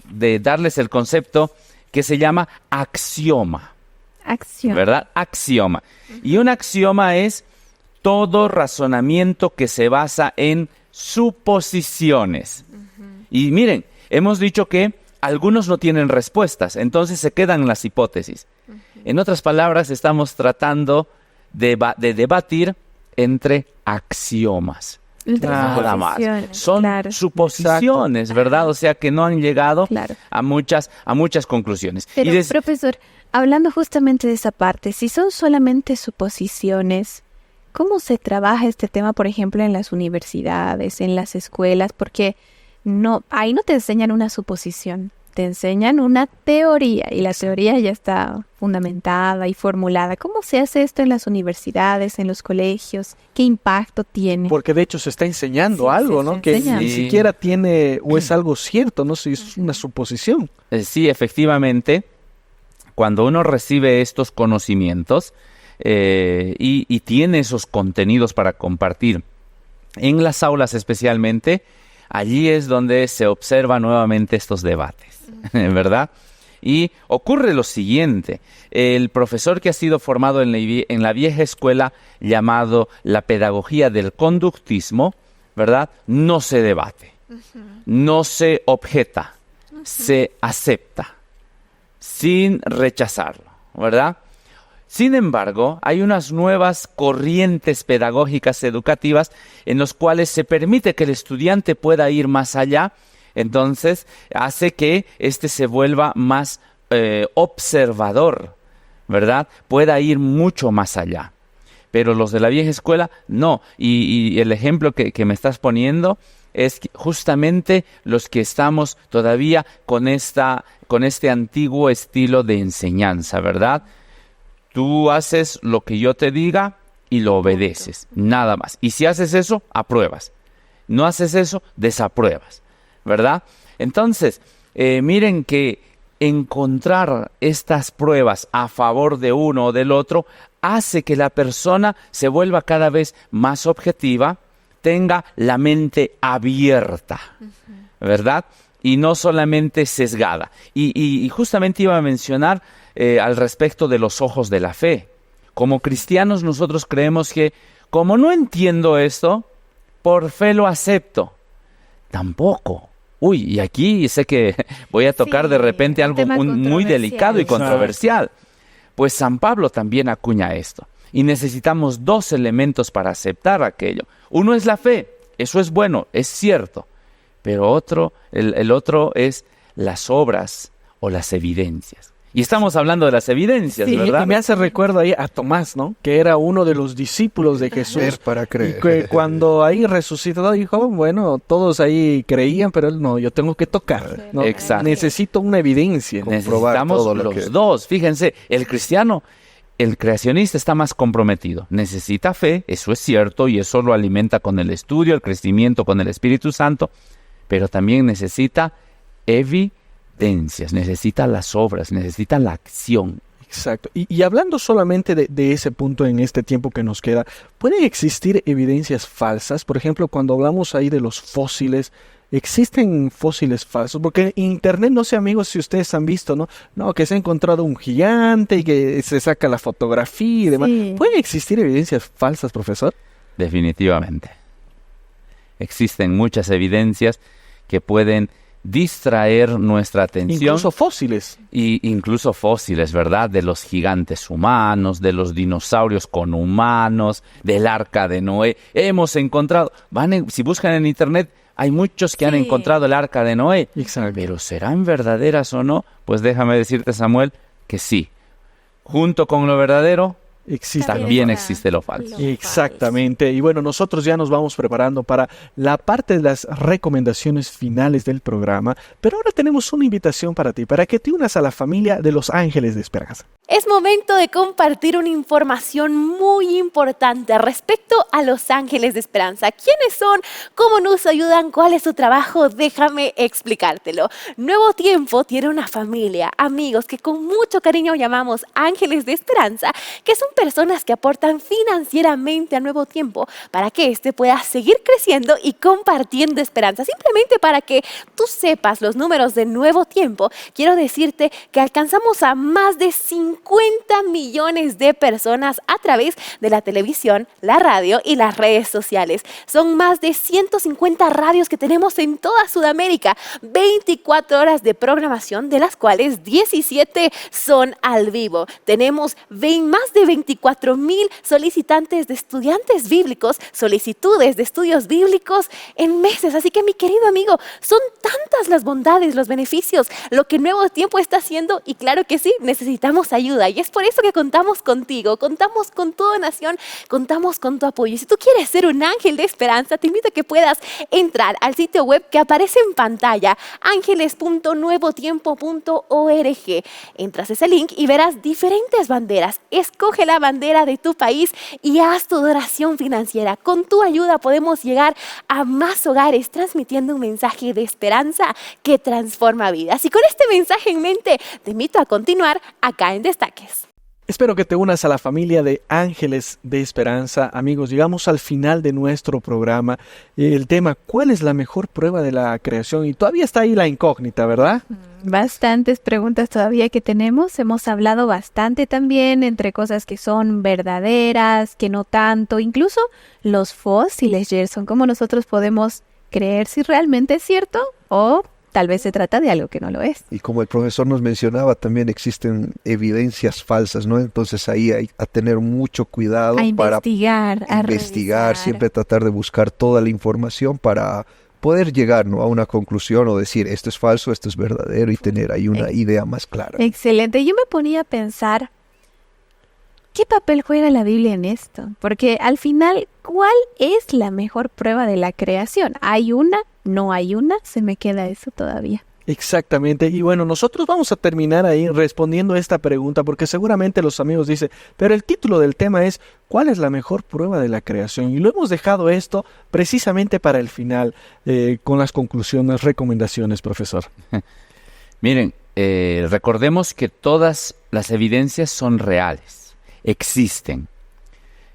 darles el concepto que se llama axioma. Axioma. ¿Verdad? Axioma. Y un axioma es todo razonamiento que se basa en suposiciones. Y miren, hemos dicho que algunos no tienen respuestas, entonces se quedan las hipótesis. En otras palabras, estamos tratando de debatir entre axiomas. Nada más. Son suposiciones, exacto, ¿verdad? O sea que no han llegado a muchas conclusiones. Pero, profesor, hablando justamente de esa parte, si son solamente suposiciones, ¿cómo se trabaja este tema, por ejemplo, en las universidades, en las escuelas? Porque ahí no te enseñan una suposición, te enseñan una teoría y la teoría ya está fundamentada y formulada. ¿Cómo se hace esto en las universidades, en los colegios? ¿Qué impacto tiene? Porque de hecho se está enseñando algo, ¿no? Que ni siquiera tiene o es algo cierto, no sé, es una suposición. Sí, efectivamente, cuando uno recibe estos conocimientos y tiene esos contenidos para compartir en las aulas especialmente, allí es donde se observa nuevamente estos debates, ¿verdad? Y ocurre lo siguiente, el profesor que ha sido formado en la vieja escuela llamado la pedagogía del conductismo, ¿verdad? No se debate, no se objeta, se acepta, sin rechazarlo, ¿verdad? Sin embargo, hay unas nuevas corrientes pedagógicas educativas en las cuales se permite que el estudiante pueda ir más allá, entonces hace que éste se vuelva más observador, ¿verdad? Pueda ir mucho más allá. Pero los de la vieja escuela, no. Y el ejemplo que me estás poniendo es justamente los que estamos todavía con este antiguo estilo de enseñanza, ¿verdad? Tú haces lo que yo te diga y lo obedeces, nada más. Y si haces eso, apruebas. No haces eso, desapruebas, ¿verdad? Entonces, miren que encontrar estas pruebas a favor de uno o del otro hace que la persona se vuelva cada vez más objetiva, tenga la mente abierta, ¿verdad? y no solamente sesgada. Y justamente iba a mencionar al respecto de los ojos de la fe. Como cristianos nosotros creemos que como no entiendo esto, por fe lo acepto. Tampoco. Uy, y aquí sé que voy a tocar de repente algo muy delicado y controversial. Pues San Pablo también acuña esto. Y necesitamos 2 elementos para aceptar aquello. Uno es la fe, eso es bueno, es cierto. Pero el otro es las obras o las evidencias. Y estamos hablando de las evidencias, sí, ¿verdad? Y me hace recuerdo ahí a Tomás, ¿no? Que era uno de los discípulos de Jesús. Ver para creer. Y que cuando ahí resucitó dijo, bueno, todos ahí creían, pero él no, yo tengo que tocar, ¿no? Exacto. Necesito una evidencia. Necesitamos todo lo los que... dos. Fíjense, el cristiano, el creacionista está más comprometido. Necesita fe, eso es cierto, y eso lo alimenta con el estudio, el crecimiento con el Espíritu Santo, pero también necesita evidencias, necesita las obras, necesita la acción. Exacto. Y hablando solamente de ese punto en este tiempo que nos queda, ¿pueden existir evidencias falsas? Por ejemplo, cuando hablamos ahí de los fósiles, ¿existen fósiles falsos? Porque en internet, no sé amigos si ustedes han visto, ¿no? No, que se ha encontrado un gigante y que se saca la fotografía y demás. Sí. ¿Pueden existir evidencias falsas, profesor? Definitivamente. Existen muchas evidencias que pueden distraer nuestra atención. Incluso fósiles. Y incluso fósiles, ¿verdad? De los gigantes humanos, de los dinosaurios con humanos, del arca de Noé. Hemos encontrado, si buscan en internet, hay muchos que han encontrado el arca de Noé. Exacto. Pero ¿serán verdaderas o no? Pues déjame decirte, Samuel, que sí. Junto con lo verdadero, también existe lo falso. Exactamente. Y bueno, nosotros ya nos vamos preparando para la parte de las recomendaciones finales del programa, pero ahora tenemos una invitación para ti, para que te unas a la familia de los Ángeles de Esperanza. Es momento de compartir una información muy importante respecto a los Ángeles de Esperanza. ¿Quiénes son? ¿Cómo nos ayudan? ¿Cuál es su trabajo? Déjame explicártelo. Nuevo Tiempo tiene una familia, amigos que con mucho cariño llamamos Ángeles de Esperanza, que son personas que aportan financieramente a Nuevo Tiempo para que éste pueda seguir creciendo y compartiendo esperanza. Simplemente para que tú sepas los números de Nuevo Tiempo, quiero decirte que alcanzamos a más de 50 millones de personas a través de la televisión, la radio y las redes sociales. Son más de 150 radios que tenemos en toda Sudamérica, 24 horas de programación, de las cuales 17 son al vivo. Tenemos más de 24,000 solicitantes de estudiantes bíblicos, solicitudes de estudios bíblicos en meses. Así que, mi querido amigo, son tantas las bondades, los beneficios, lo que Nuevo Tiempo está haciendo, y claro que sí, necesitamos ayuda, y es por eso que contamos contigo, contamos con tu donación, contamos con tu apoyo. Y si tú quieres ser un ángel de esperanza, te invito a que puedas entrar al sitio web que aparece en pantalla, ángeles.nuevotiempo.org. Entras a ese link y verás diferentes banderas. Escoge la bandera de tu país y haz tu donación financiera. Con tu ayuda podemos llegar a más hogares transmitiendo un mensaje de esperanza que transforma vidas. Y con este mensaje en mente, te invito a continuar acá en Destaques. Espero que te unas a la familia de Ángeles de Esperanza. Amigos, llegamos al final de nuestro programa. El tema, ¿cuál es la mejor prueba de la creación? Y todavía está ahí la incógnita, ¿verdad? Bastantes preguntas todavía que tenemos. Hemos hablado bastante también entre cosas que son verdaderas, que no tanto. Incluso los fósiles, Gerson. ¿Cómo nosotros podemos creer si realmente es cierto o tal vez se trata de algo que no lo es? Y como el profesor nos mencionaba, también existen evidencias falsas, ¿no? Entonces ahí hay a tener mucho cuidado para investigar, siempre tratar de buscar toda la información para poder llegar, ¿no?, a una conclusión o decir esto es falso, esto es verdadero, y tener ahí una idea más clara. Excelente. Yo me ponía a pensar, ¿qué papel juega la Biblia en esto? Porque al final, ¿cuál es la mejor prueba de la creación? ¿Hay una? ¿No hay una? Se me queda eso todavía. Exactamente. Y bueno, nosotros vamos a terminar ahí respondiendo a esta pregunta, porque seguramente los amigos dicen, pero el título del tema es ¿cuál es la mejor prueba de la creación? Y lo hemos dejado esto precisamente para el final, con las conclusiones, recomendaciones, profesor. Miren, recordemos que todas las evidencias son reales, existen.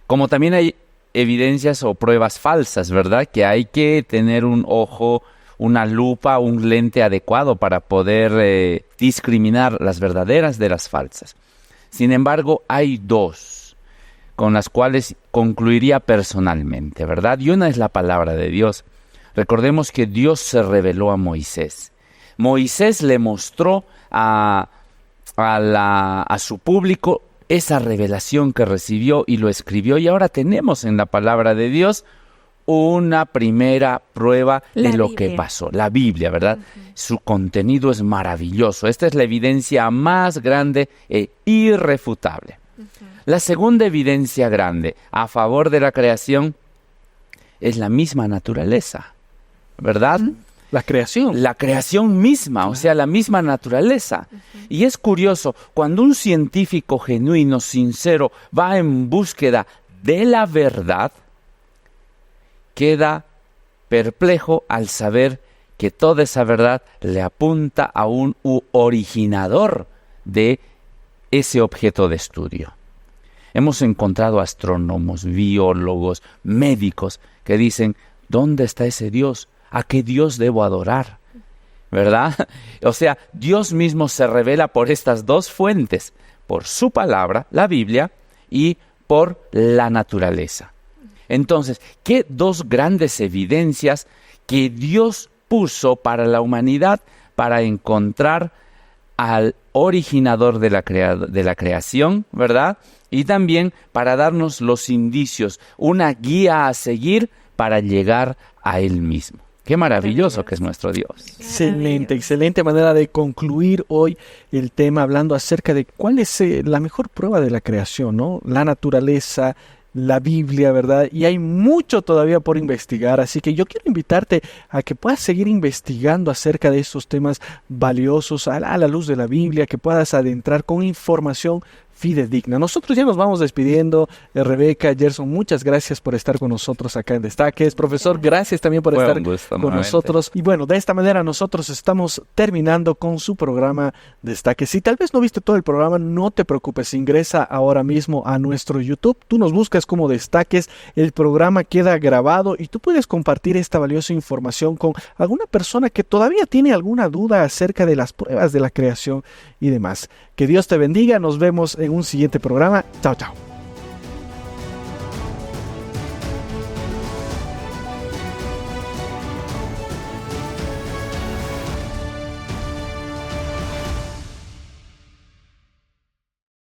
Como también hay evidencias o pruebas falsas, ¿verdad? Que hay que tener un ojo una lupa, un lente adecuado para poder discriminar las verdaderas de las falsas. Sin embargo, hay dos con las cuales concluiría personalmente, ¿verdad? Y una es la palabra de Dios. Recordemos que Dios se reveló a Moisés. Moisés le mostró a su público esa revelación que recibió y lo escribió, y ahora tenemos en la palabra de Dios una primera prueba de lo que pasó, la Biblia, ¿verdad? Su contenido es maravilloso. Esta es la evidencia más grande e irrefutable. La segunda evidencia grande a favor de la creación es la misma naturaleza, ¿verdad? La creación. La creación misma, o sea, la misma naturaleza. Y es curioso, cuando un científico genuino, sincero, va en búsqueda de la verdad, queda perplejo al saber que toda esa verdad le apunta a un originador de ese objeto de estudio. Hemos encontrado astrónomos, biólogos, médicos que dicen, ¿dónde está ese Dios? ¿A qué Dios debo adorar? ¿Verdad? O sea, Dios mismo se revela por estas dos fuentes, por su palabra, la Biblia, y por la naturaleza. Entonces, ¿qué dos grandes evidencias que Dios puso para la humanidad para encontrar al originador de la creación, ¿verdad? Y también para darnos los indicios, una guía a seguir para llegar a Él mismo. Qué maravilloso que es nuestro Dios. Excelente manera de concluir hoy el tema hablando acerca de cuál es la mejor prueba de la creación, ¿no? La naturaleza, la Biblia, ¿verdad? Y hay mucho todavía por investigar, así que yo quiero invitarte a que puedas seguir investigando acerca de estos temas valiosos a la luz de la Biblia, que puedas adentrar con información fidedigna. Nosotros ya nos vamos despidiendo. Rebeca, Gerson, muchas gracias por estar con nosotros acá en Destaques. Profesor, gracias también por estar con nosotros. Y bueno, de esta manera nosotros estamos terminando con su programa Destaques. Si tal vez no viste todo el programa, no te preocupes, ingresa ahora mismo a nuestro YouTube. Tú nos buscas como Destaques, el programa queda grabado y tú puedes compartir esta valiosa información con alguna persona que todavía tiene alguna duda acerca de las pruebas de la creación y demás. Que Dios te bendiga, nos vemos en un siguiente programa. Chao, chao.